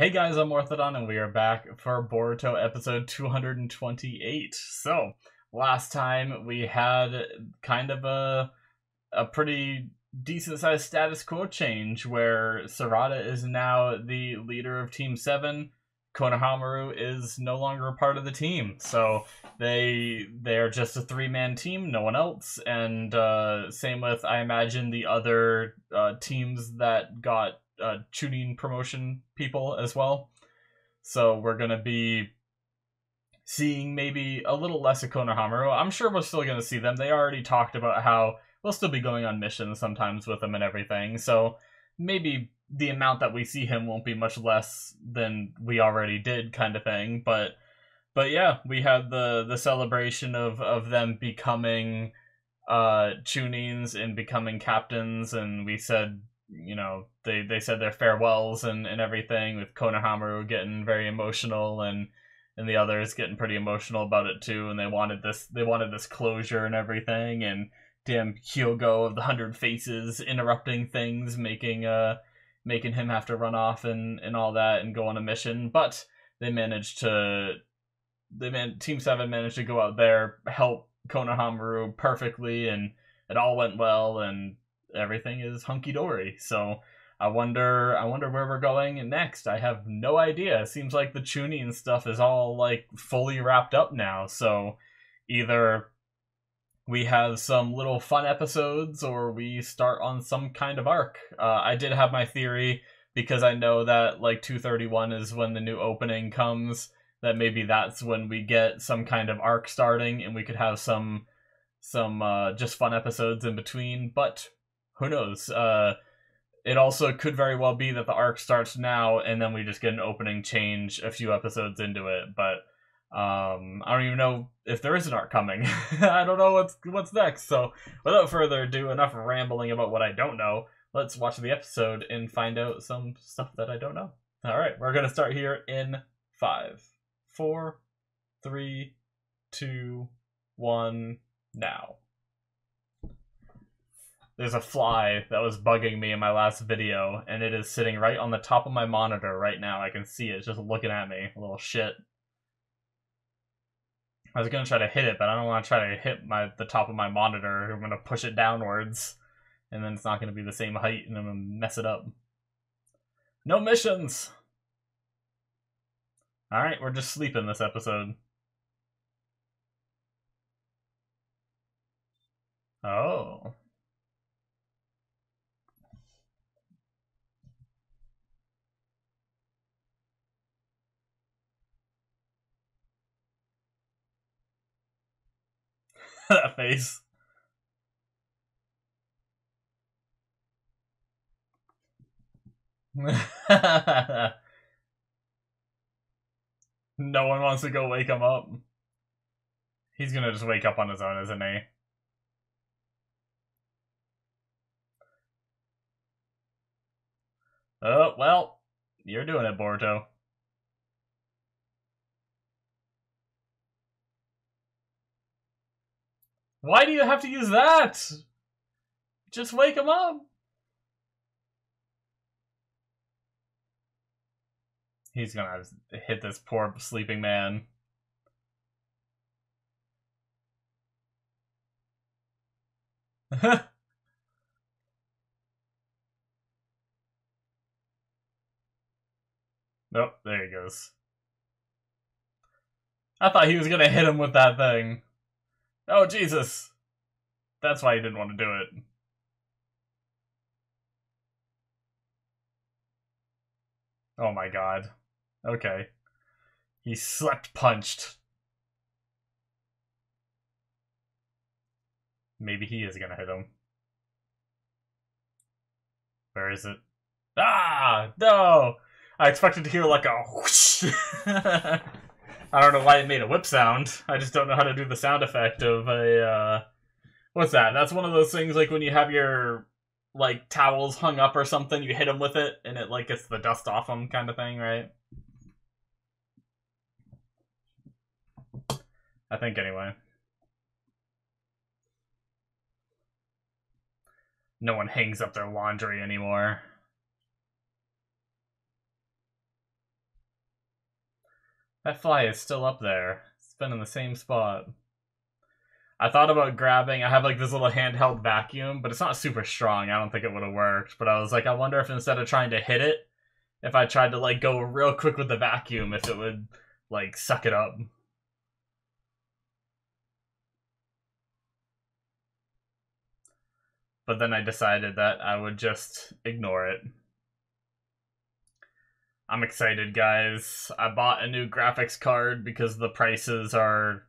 Hey guys, I'm Morthadon, and we are back for Boruto episode 228. So, last time we had kind of a pretty decent sized status quo change where Sarada is now the leader of Team 7. Konohamaru is no longer a part of the team. So they're just a three-man team, no one else. And same with, I imagine, the other teams that got Chunin promotion people as well. So we're going to be seeing maybe a little less of Konohamaru. I'm sure we're still going to see them. They already talked about how we'll still be going on missions sometimes with them and everything. So maybe the amount that we see him won't be much less than we already did, kind of thing. But yeah, we had the celebration of them becoming Chunins and becoming captains, and we said, you know, they said their farewells and everything, with Konohamaru getting very emotional and the others getting pretty emotional about it too, and they wanted this closure and everything, and damn Hyogo of the 100 Faces interrupting things, making him have to run off and all that and go on a mission. But Team 7 managed to go out there, help Konohamaru perfectly, and it all went well, and everything is hunky-dory. So I wonder where we're going next. I have no idea. It seems like the Chunin stuff is all like fully wrapped up now. So either we have some little fun episodes or we start on some kind of arc. I did have my theory, because I know that like 231 is when the new opening comes, that maybe that's when we get some kind of arc starting and we could have some just fun episodes in between. But who knows? It also could very well be that the arc starts now and then we just get an opening change a few episodes into it. But I don't even know if there is an arc coming. I don't know what's next. So without further ado, enough rambling about what I don't know. Let's watch the episode and find out some stuff that I don't know. All right, we're gonna start here in 5, 4, 3, 2, 1, now. There's a fly that was bugging me in my last video, and it is sitting right on the top of my monitor right now. I can see it just looking at me, a little shit. I was gonna try to hit it, but I don't want to try to hit the top of my monitor. I'm gonna push it downwards, and then it's not gonna be the same height, and I'm gonna mess it up. No missions! Alright, we're just sleeping this episode. Oh. That face. No one wants to go wake him up. He's gonna just wake up on his own, isn't he? Oh, well, you're doing it, Boruto. Why do you have to use that? Just wake him up. He's gonna hit this poor sleeping man. Nope, there he goes. I thought he was gonna hit him with that thing. Oh, Jesus. That's why he didn't want to do it. Oh my god. Okay. He slept punched. Maybe he is gonna hit him. Where is it? Ah! No! I expected to hear like a whoosh. I don't know why it made a whip sound. I just don't know how to do the sound effect of a, what's that? That's one of those things like when you have your, like, towels hung up or something, you hit them with it, and it, like, gets the dust off them kind of thing, right? I think, anyway. No one hangs up their laundry anymore. That fly is still up there. It's been in the same spot. I thought about grabbing, I have like this little handheld vacuum, but it's not super strong. I don't think it would have worked. But I was like, I wonder if instead of trying to hit it, if I tried to like go real quick with the vacuum, if it would like suck it up. But then I decided that I would just ignore it. I'm excited, guys. I bought a new graphics card because the prices are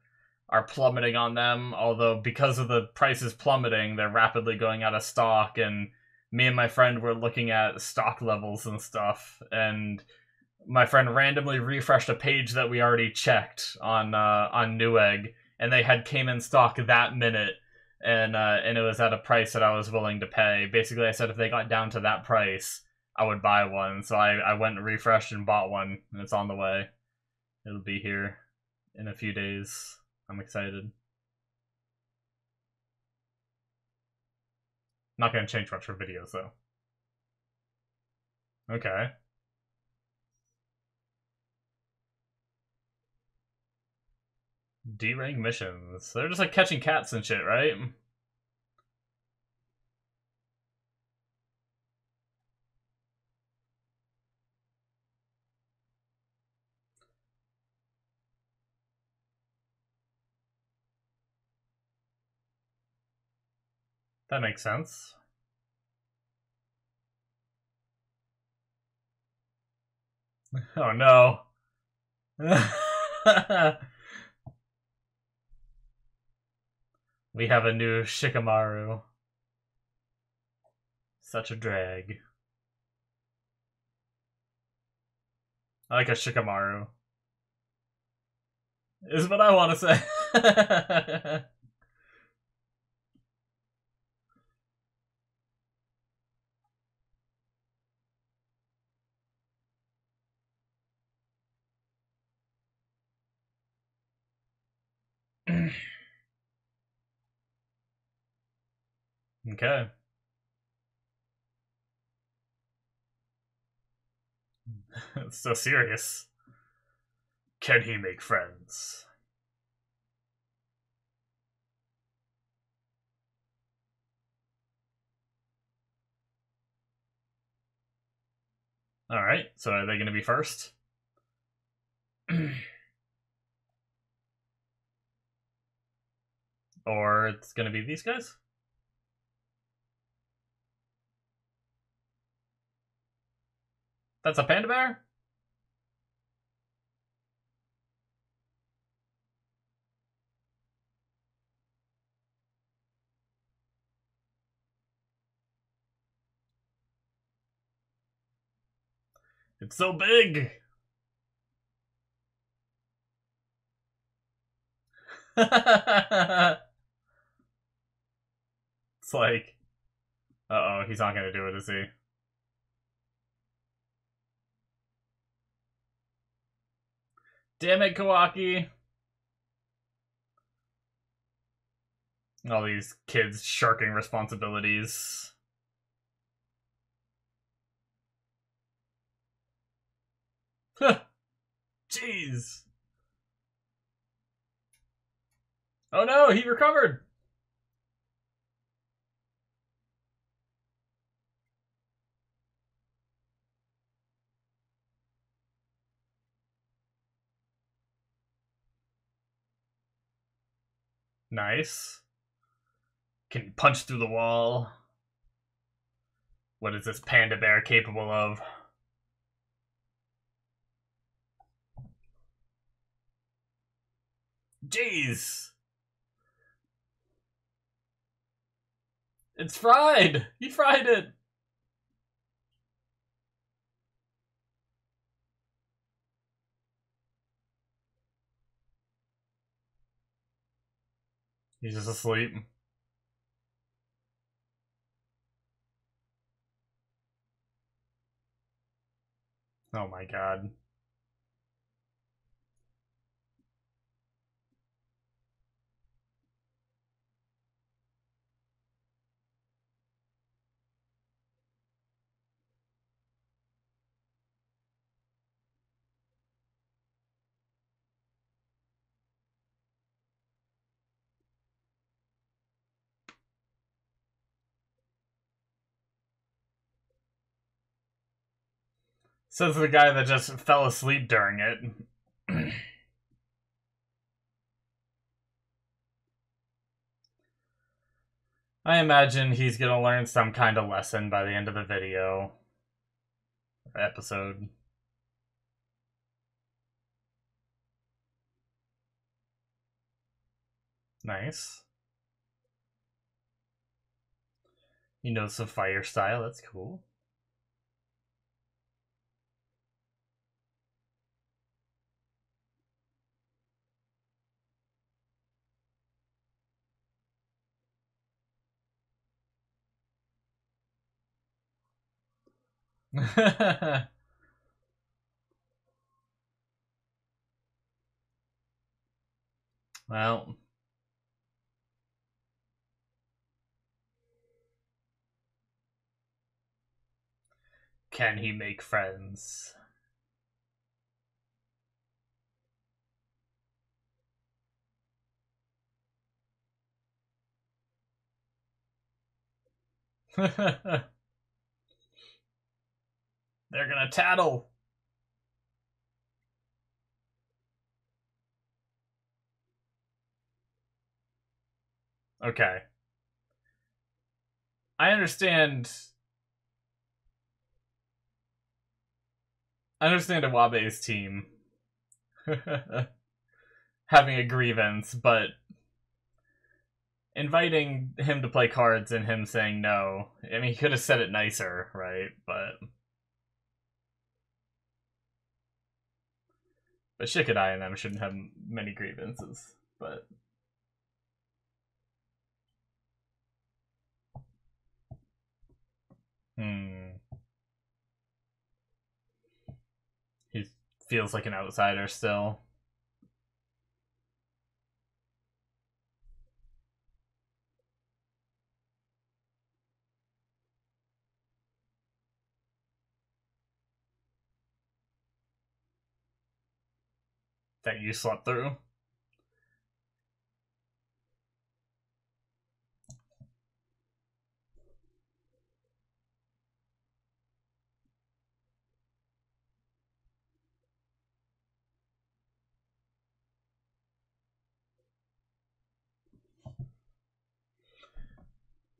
plummeting on them. Although because of the prices plummeting, they're rapidly going out of stock. And me and my friend were looking at stock levels and stuff. And my friend randomly refreshed a page that we already checked on Newegg, and they had came in stock that minute. And it was at a price that I was willing to pay. Basically, I said if they got down to that price, I would buy one. So I went and refreshed and bought one, and it's on the way. It'll be here in a few days. I'm excited. Not gonna change much for videos though. Okay. D-rank missions. They're just like catching cats and shit, right? That makes sense. Oh no. We have a new Shikamaru. Such a drag. I like a Shikamaru. Is what I want to say. Okay. It's so serious. Can he make friends? Alright, so are they going to be first? Or it's going to be these guys? That's a panda bear? It's so big! It's like, uh-oh, he's not gonna do it, is he? Damn it, Kawaki! All these kids shirking responsibilities. Jeez! Oh no, he recovered! Nice. Can you punch through the wall? What is this panda bear capable of? Jeez! It's fried! He fried it! He's just asleep. Oh my god. Says the guy that just fell asleep during it. I imagine he's gonna learn some kind of lesson by the end of the video. Or episode. Nice. He knows some fire style, that's cool. Well, can he make friends? They're gonna tattle. Okay. I understand Iwabe's team having a grievance, but inviting him to play cards and him saying no, I mean, he could have said it nicer, right? But Shikadai and them shouldn't have many grievances, but... He feels like an outsider still. That you slept through.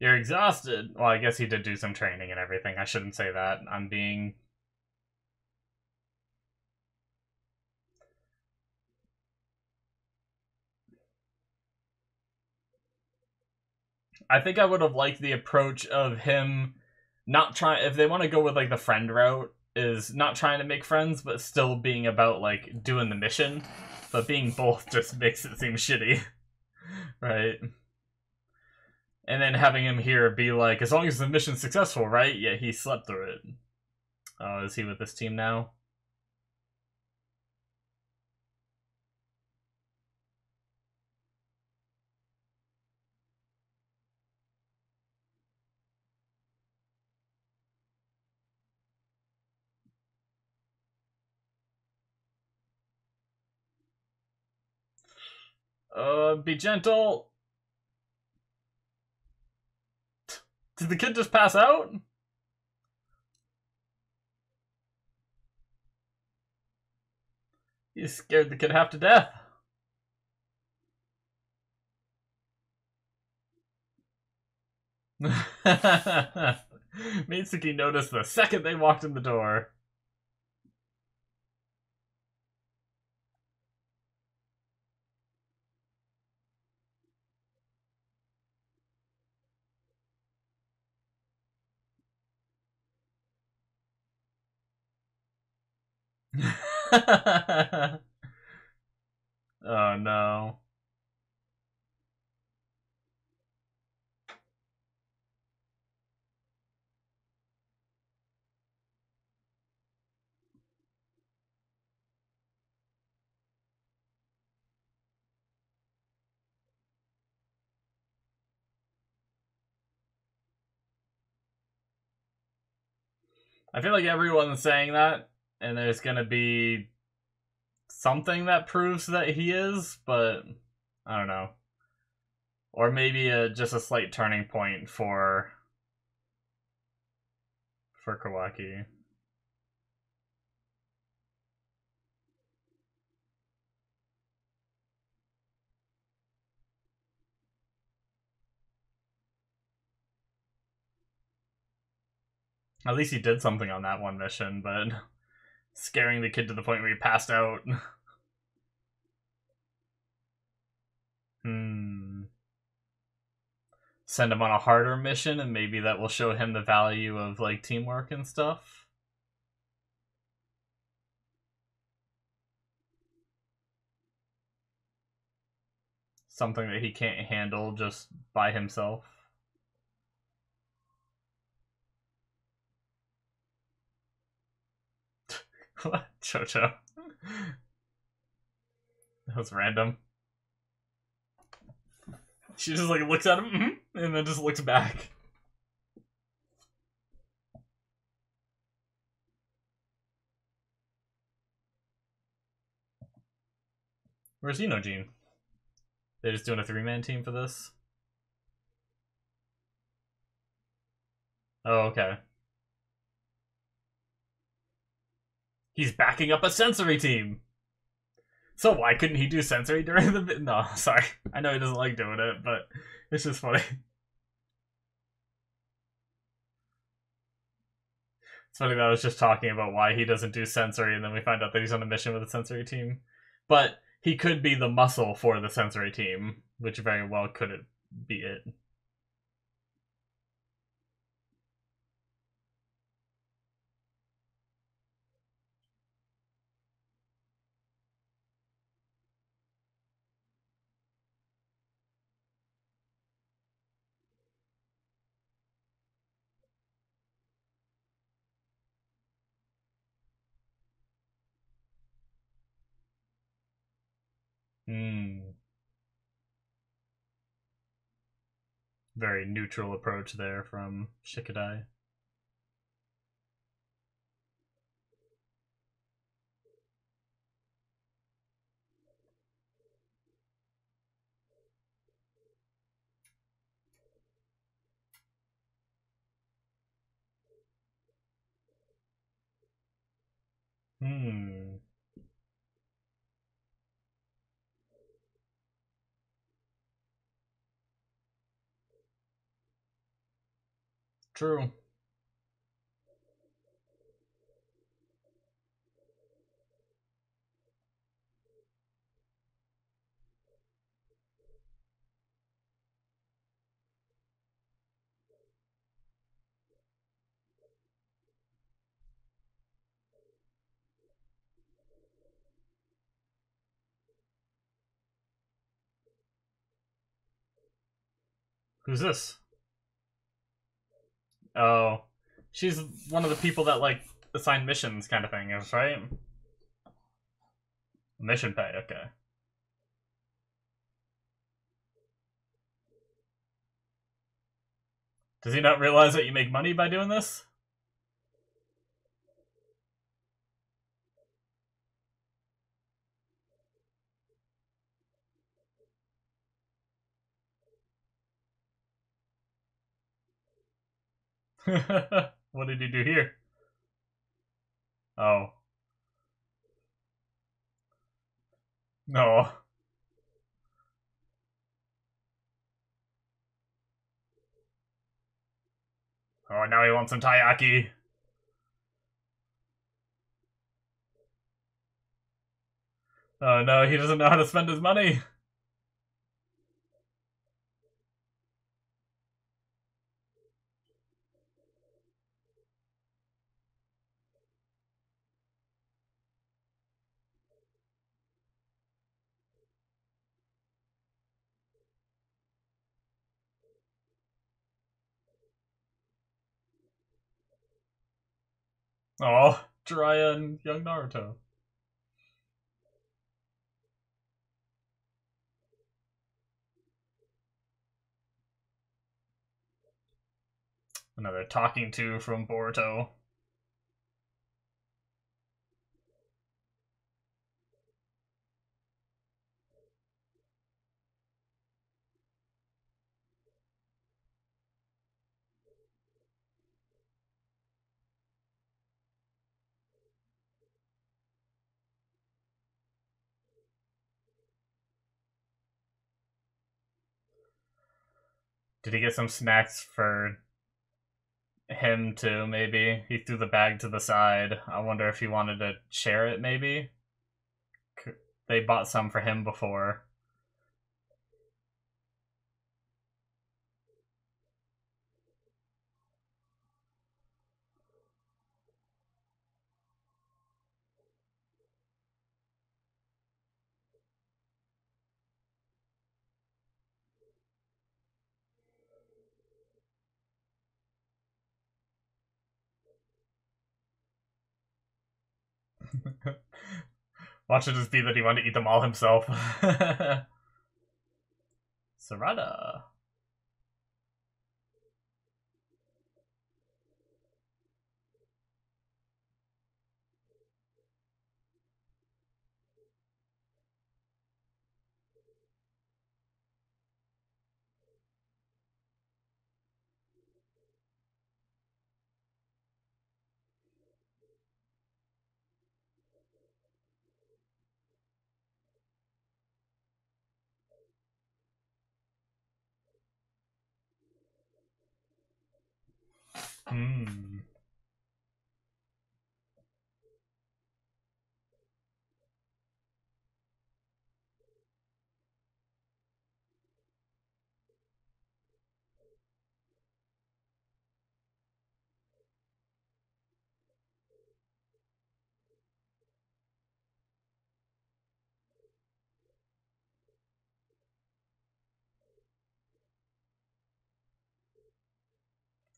You're exhausted. Well, I guess he did do some training and everything. I shouldn't say that. I'm being... I think I would have liked the approach of him not trying... If they want to go with, like, the friend route, is not trying to make friends, but still being about, like, doing the mission. But being both just makes it seem shitty. Right? And then having him here be like, as long as the mission's successful, right? Yeah, he slept through it. Oh, is he with this team now? Be gentle. Did the kid just pass out? You scared the kid half to death. Mitsuki noticed the second they walked in the door. Oh no. I feel like everyone's saying that, and there's gonna be something that proves that he is, but I don't know. Or maybe just a slight turning point for Kawaki. At least he did something on that one mission, but scaring the kid to the point where he passed out. Send him on a harder mission, and maybe that will show him the value of like teamwork and stuff. Something that he can't handle just by himself. What? Chocho. That was random. She just like looks at him and then just looks back. Where's Enogene? They're just doing a 3-man team for this? Oh, okay. He's backing up a sensory team! So why couldn't he do sensory during the... No, sorry. I know he doesn't like doing it, but it's just funny. It's funny that I was just talking about why he doesn't do sensory, and then we find out that he's on a mission with a sensory team. But he could be the muscle for the sensory team, which very well could be it. Very neutral approach there from Shikadai. True. Who's this? Oh. She's one of the people that, like, assign missions kind of thing, right? Mission pay, okay. Does he not realize that you make money by doing this? What did he do here? Oh. No. Oh, now he wants some taiyaki. Oh no, he doesn't know how to spend his money. Oh, Jiraiya and young Naruto. Another talking to from Boruto. Did he get some snacks for him too, maybe. He threw the bag to the side. I wonder if he wanted to share it, maybe? They bought some for him before. Watch it just be that he wanted to eat them all himself. Sarada.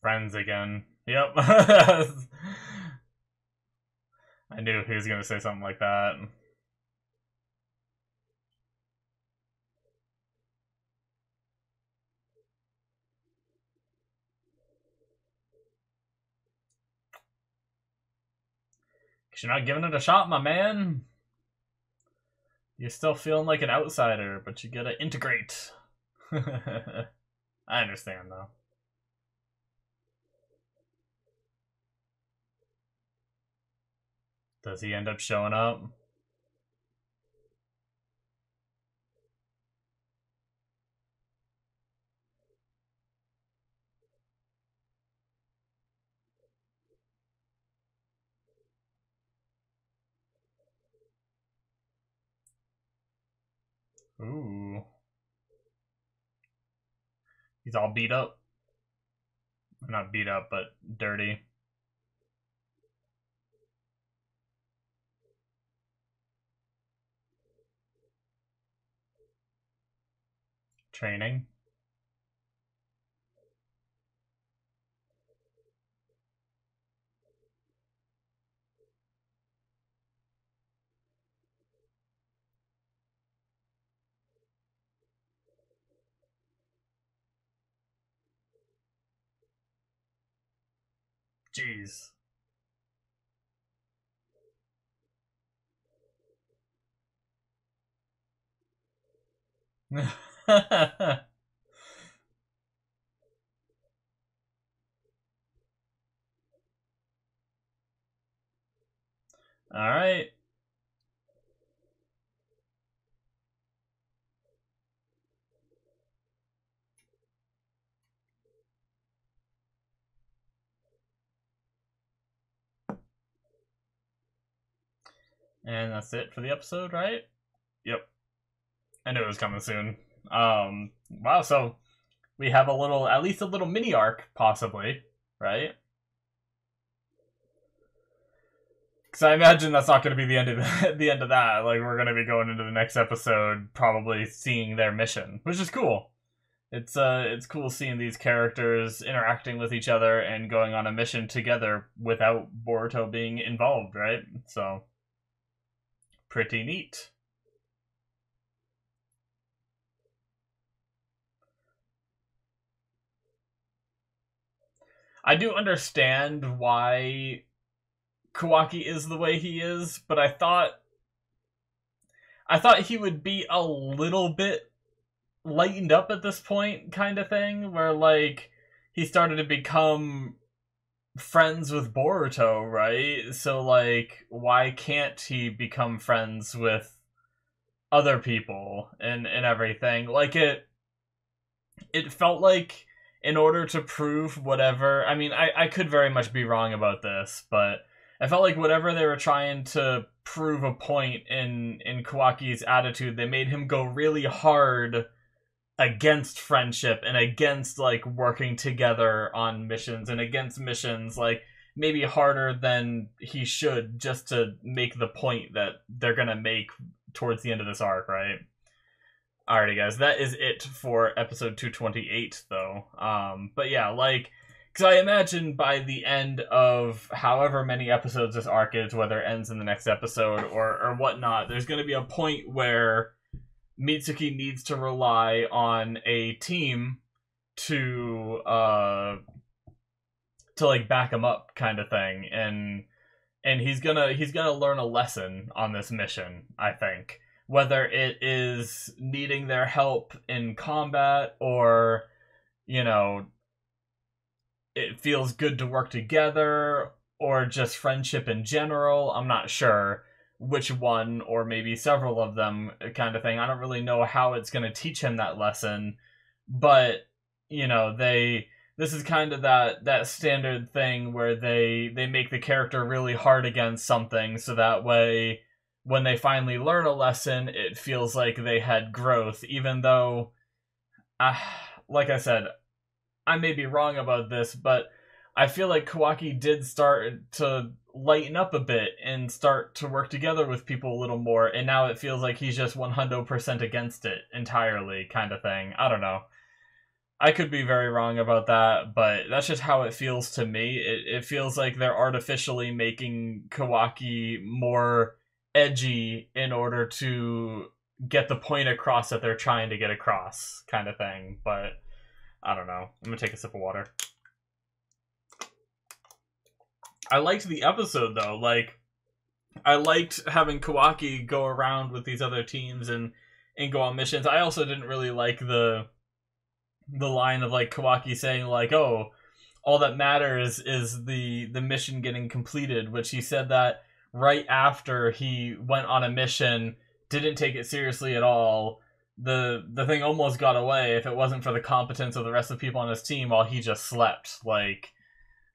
Friends again. Yep. I knew he was going to say something like that. You're not giving it a shot, my man. You're still feeling like an outsider, but you gotta integrate. I understand, though. Does he end up showing up? Ooh. He's all beat up. Not beat up, but dirty. Training. Jeez. Alright. And that's it for the episode, right? Yep. I knew it was coming soon. Wow, so we have a little, at least a little mini arc, possibly, right? Because I imagine that's not going to be the end of the end of that. Like, we're going to be going into the next episode, probably seeing their mission, which is cool. It's cool seeing these characters interacting with each other and going on a mission together without Boruto being involved, right? So, pretty neat. I do understand why Kawaki is the way he is, but I thought he would be a little bit lightened up at this point, kind of thing, where like he started to become friends with Boruto, right? So like, why can't he become friends with other people and everything? Like it felt like in order to prove whatever, I mean, I could very much be wrong about this, but I felt like whatever they were trying to prove a point in Kawaki's attitude, they made him go really hard against friendship and against like working together on missions and against missions like maybe harder than he should, just to make the point that they're gonna make towards the end of this arc, right? Alrighty guys, that is it for episode 228 though. But yeah, like, because I imagine by the end of however many episodes this arc is, whether it ends in the next episode or whatnot, there's going to be a point where Mitsuki needs to rely on a team to like back him up, kind of thing, and he's gonna learn a lesson on this mission, I think, whether it is needing their help in combat or, you know, it feels good to work together or just friendship in general. I'm not sure which one, or maybe several of them, kind of thing. I don't really know how it's going to teach him that lesson, but, you know, this is kind of that standard thing where they make the character really hard against something, so that way when they finally learn a lesson, it feels like they had growth, even though, like I said, I may be wrong about this, but I feel like Kawaki did start to lighten up a bit and start to work together with people a little more, and now it feels like he's just 100% against it entirely, kind of thing. I don't know. I could be very wrong about that, but that's just how it feels to me. It feels like they're artificially making Kawaki more edgy in order to get the point across that they're trying to get across, kind of thing. But I don't know. I'm gonna take a sip of water. I liked the episode though. Like, I liked having Kawaki go around with these other teams and go on missions. I also didn't really like the line of like Kawaki saying like, "Oh, all that matters is the mission getting completed," which he said that right after he went on a mission, didn't take it seriously at all. The thing almost got away if it wasn't for the competence of the rest of the people on his team while he just slept. Like,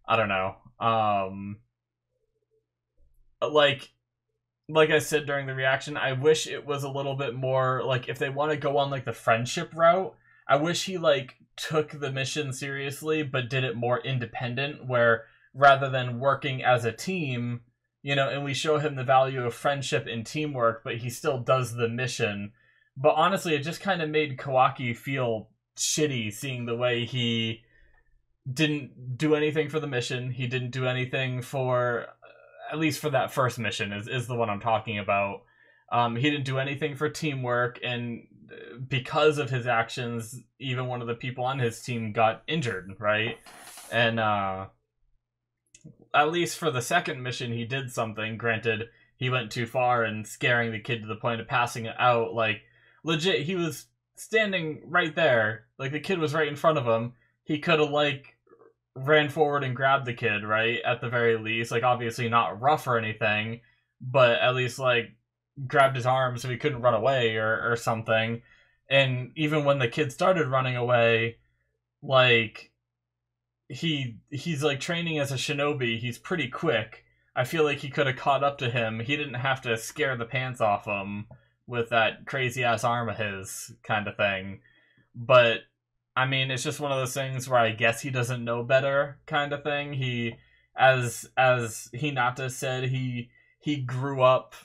I don't know. Like I said during the reaction, I wish it was a little bit more, like, if they want to go on, like, the friendship route, I wish he, like, took the mission seriously, but did it more independent, where, rather than working as a team, you know, and we show him the value of friendship and teamwork, but he still does the mission. But honestly, it just kind of made Kawaki feel shitty, seeing the way he didn't do anything for the mission. He didn't do anything for, at least for that first mission, is the one I'm talking about. He didn't do anything for teamwork, and because of his actions, even one of the people on his team got injured, right? And at least for the second mission, he did something. Granted, he went too far and scaring the kid to the point of passing it out. Like, legit, he was standing right there. Like, the kid was right in front of him. He could have, like, ran forward and grabbed the kid, right? At the very least. Like, obviously not rough or anything, but at least, like, grabbed his arm so he couldn't run away or something. And even when the kid started running away, like, he's like training as a shinobi. He's pretty quick. I feel like he could have caught up to him. He didn't have to scare the pants off him with that crazy ass arm of his, kind of thing. But I mean, it's just one of those things where I guess he doesn't know better, kind of thing. He, as Hinata said, he grew up,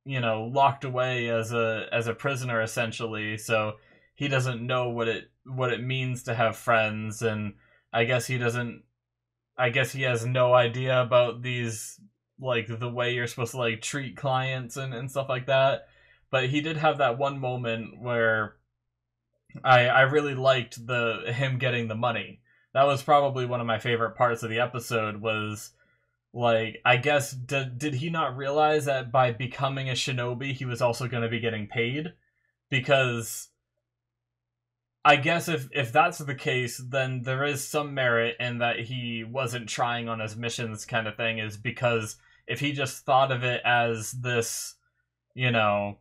you know, locked away as a prisoner, essentially, so he doesn't know what it means to have friends, and I guess he has no idea about these, like, the way you're supposed to, like, treat clients and stuff like that. But he did have that one moment where I really liked him getting the money. That was probably one of my favorite parts of the episode, was, like, I guess, did he not realize that by becoming a shinobi, he was also going to be getting paid? Because I guess if that's the case, then there is some merit in that he wasn't trying on his missions, kind of thing, is because if he just thought of it as this, you know,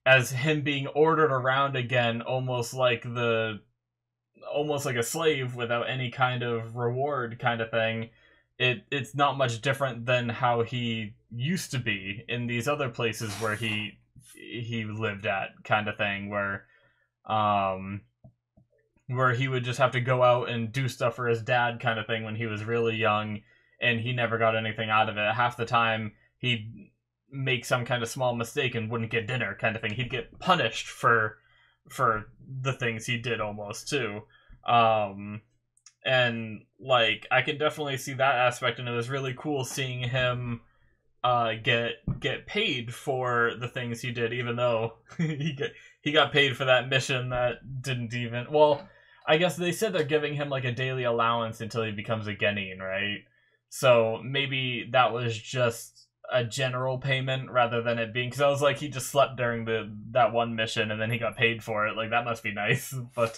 as him being ordered around again, almost like the almost like a slave without any kind of reward kind of thing, it's not much different than how he used to be in these other places where he lived at kind of thing, um where he would just have to go out and do stuff for his dad kind of thing when he was really young, and he never got anything out of it. Half the time he'd make some kind of small mistake and wouldn't get dinner kind of thing. He'd get punished for the things he did almost too. And like I can definitely see that aspect, and it was really cool seeing him get paid for the things he did, even though he got paid for that mission that didn't even, well, I guess they said they're giving him like a daily allowance until he becomes a genin, right? So maybe that was just a general payment rather than it being, because I was like, he just slept during that one mission and then he got paid for it. Like that must be nice, but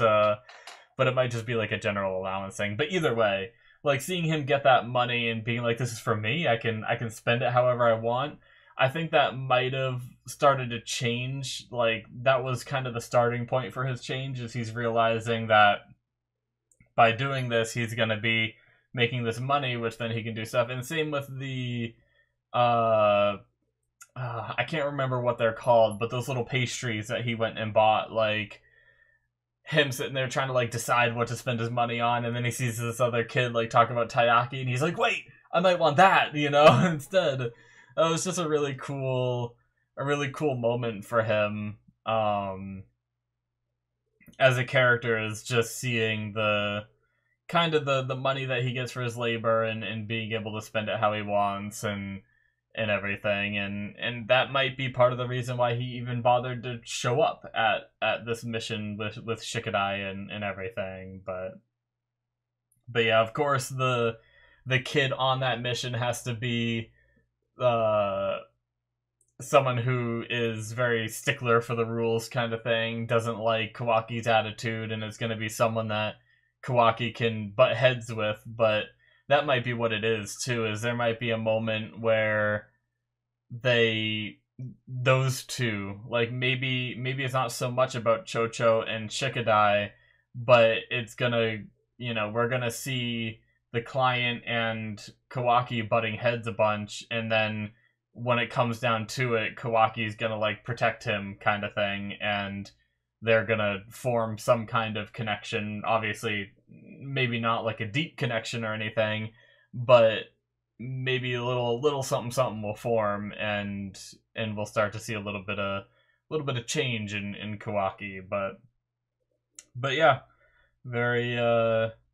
it might just be like a general allowance thing. But either way, like seeing him get that money and being like, this is for me, I can spend it however I want. I think that might have started to change. Like that was kind of the starting point for his change, is he's realizing that by doing this, he's going to be making this money, which then he can do stuff. And same with the, I can't remember what they're called, but those little pastries that he went and bought, like him sitting there trying to like decide what to spend his money on, and then he sees this other kid like talking about taiyaki, and he's like, wait, I might want that, instead. It was just a really cool moment for him as a character, is just seeing the kind of the money that he gets for his labor, and being able to spend it how he wants, and everything, and that might be part of the reason why he even bothered to show up at this mission with Shikadai and everything. But yeah, of course the kid on that mission has to be someone who is very stickler for the rules kind of thing, doesn't like Kawaki's attitude, and is going to be someone that Kawaki can butt heads with. But that might be what it is too, is there might be a moment where those two, like maybe it's not so much about Chocho and Shikadai, but it's gonna, we're gonna see the client and Kawaki butting heads a bunch, and then when it comes down to it, Kawaki's gonna like protect him kind of thing, and they're gonna form some kind of connection. Obviously, maybe not like a deep connection or anything, but maybe a little something will form, and we'll start to see a little bit of change in Kawaki. But yeah, very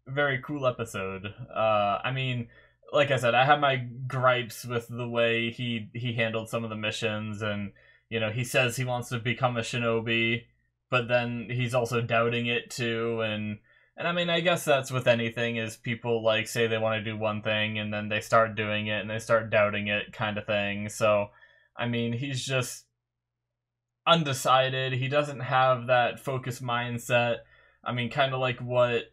very cool episode. I mean, like I said, I have my gripes with the way he handled some of the missions, and he says he wants to become a shinobi, but then he's also doubting it too, and I mean, I guess that's with anything, is people like say they want to do one thing and then they start doing it and they start doubting it kind of thing. So, I mean, he's just undecided. He doesn't have that focused mindset. I mean, kind of like what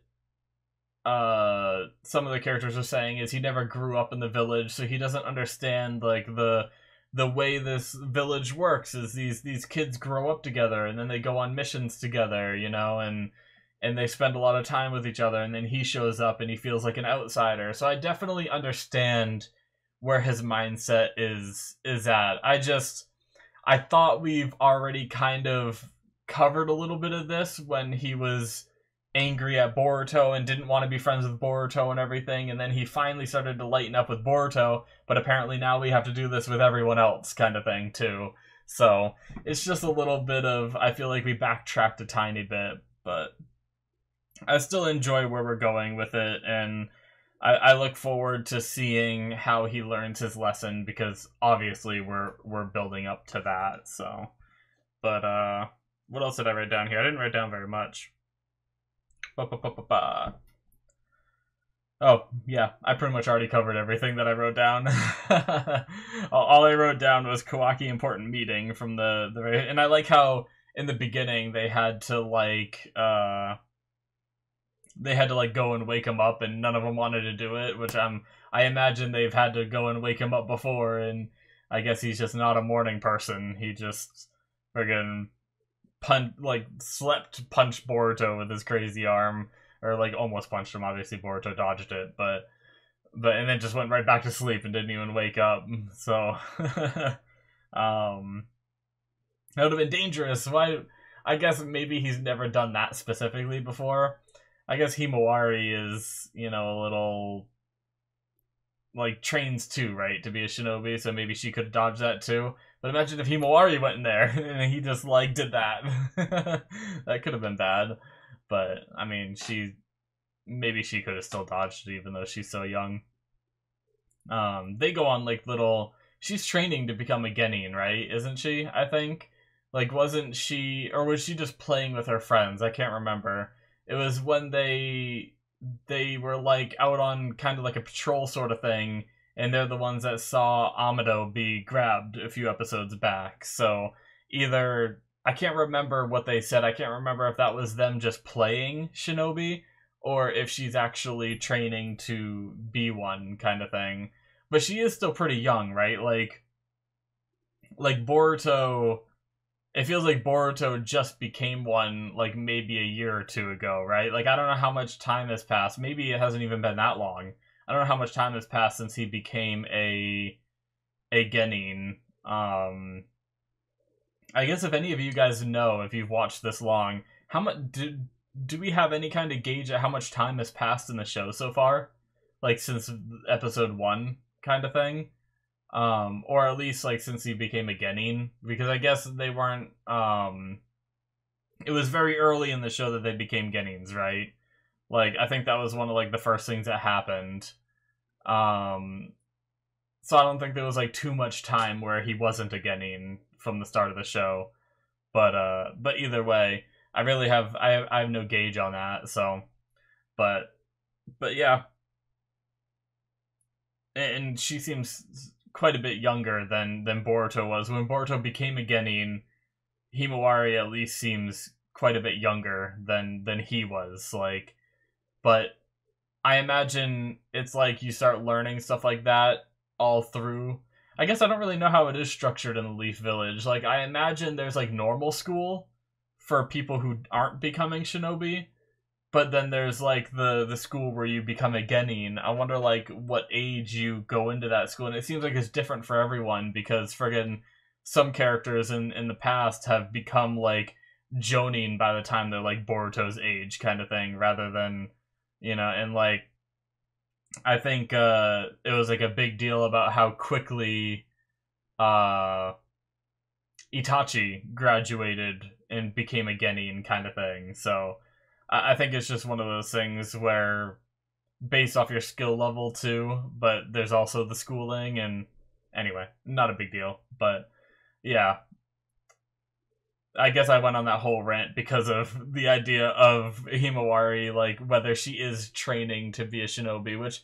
some of the characters are saying, is he never grew up in the village, so he doesn't understand like the way this village works, is these kids grow up together and then they go on missions together, and they spend a lot of time with each other, and then he shows up and he feels like an outsider. So I definitely understand where his mindset is at. I thought we've already kind of covered a little bit of this when he was angry at Boruto and didn't want to be friends with Boruto and everything, and then he finally started to lighten up with Boruto, but apparently now we have to do this with everyone else kind of thing too. So it's just a little bit of, I feel like we backtracked a tiny bit, but I still enjoy where we're going with it, and I look forward to seeing how he learns his lesson, because obviously we're building up to that. So, but what else did I write down here? I didn't write down very much. Ba-ba-ba-ba-ba. Oh, yeah, I pretty much already covered everything that I wrote down. All I wrote down was Kawaki important meeting from the and I like how in the beginning they had to go and wake him up, and none of them wanted to do it, which I imagine they've had to go and wake him up before, and I guess he's just not a morning person. He just friggin' punched Boruto with his crazy arm. or like almost punched him. Obviously, Boruto dodged it, but and then just went right back to sleep and didn't even wake up. So, that would have been dangerous. Why? I guess maybe he's never done that specifically before. I guess Himawari is, you know, a little like trains too, right, to be a shinobi. So maybe she could dodge that too. But imagine if Himawari went in there and he just like did that. That could have been bad. But I mean, maybe she could have still dodged it even though she's so young. They go on like little. She's training to become a genin, right? Isn't she? I think. Like, wasn't she, or was she just playing with her friends? I can't remember. It was when they were like out on kind of like a patrol sort of thing, and they're the ones that saw Amado be grabbed a few episodes back. So either, I can't remember what they said. I can't remember if that was them just playing shinobi, or if she's actually training to be one kind of thing. But she is still pretty young, right? Like Boruto. It feels like Boruto just became one, like, maybe a year or two ago, right? Like, I don't know how much time has passed. Maybe it hasn't even been that long. I don't know how much time has passed since he became a genin. I guess if any of you guys know, if you've watched this long, how much do we have any kind of gauge at how much time has passed in the show so far? Like, since episode 1 kind of thing? Or at least, like, since he became a genin, because I guess they weren't, it was very early in the show that they became genins, right? Like, I think that was one of, like, the first things that happened. So I don't think there was, like, too much time where he wasn't a genin from the start of the show. But either way, I really have, I have no gauge on that, so, but yeah. And she seems quite a bit younger than Boruto was. When Boruto became a genin, Himawari at least seems quite a bit younger than he was. Like, but I imagine it's like you start learning stuff like that all through. I guess I don't really know how it is structured in the Leaf Village. Like, I imagine there's like normal school for people who aren't becoming shinobi, but then there's like the school where you become a genin. I wonder like what age you go into that school, and it seems like it's different for everyone because friggin' some characters in the past have become like jonin by the time they're like Boruto's age kind of thing, rather than, you know, and like I think it was like a big deal about how quickly Itachi graduated and became a genin kind of thing. So I think it's just one of those things where based off your skill level too, but there's also the schooling, and anyway, not a big deal. But yeah, I guess I went on that whole rant because of the idea of Himawari, like whether she is training to be a shinobi, which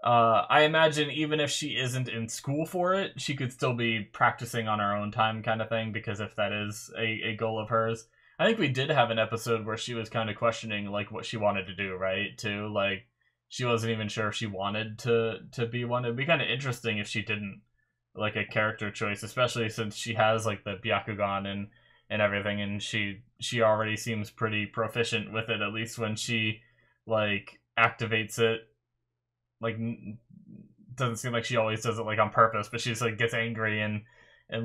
I imagine even if she isn't in school for it, she could still be practicing on her own time kind of thing, because if that is a goal of hers. I think we did have an episode where she was kind of questioning like what she wanted to do, right? Too, like she wasn't even sure if she wanted to be one. It'd be kind of interesting if she didn't, like a character choice, especially since she has like the Byakugan and everything, and she already seems pretty proficient with it, at least when she like activates it. Like, doesn't seem like she always does it like on purpose, but she's like gets angry and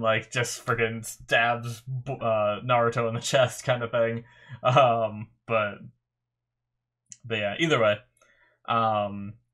like just freaking stabs Naruto in the chest kind of thing. But yeah, either way,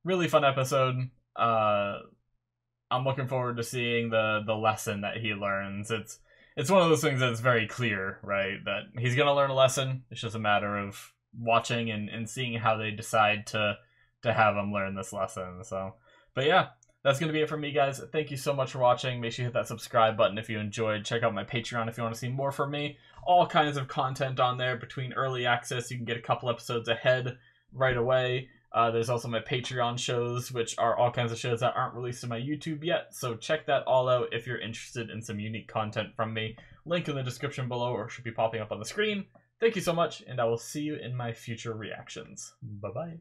really fun episode. I'm looking forward to seeing the lesson that he learns. It's one of those things that's very clear, right? That he's gonna learn a lesson. It's just a matter of watching and seeing how they decide to have him learn this lesson. So, but yeah, that's going to be it for me, guys. Thank you so much for watching. Make sure you hit that subscribe button if you enjoyed. Check out my Patreon if you want to see more from me. All kinds of content on there. Between early access, you can get a couple episodes ahead right away. There's also my Patreon shows, which are all kinds of shows that aren't released to my YouTube yet. So check that all out if you're interested in some unique content from me. Link in the description below, or it should be popping up on the screen. Thank you so much, and I will see you in my future reactions. Bye-bye.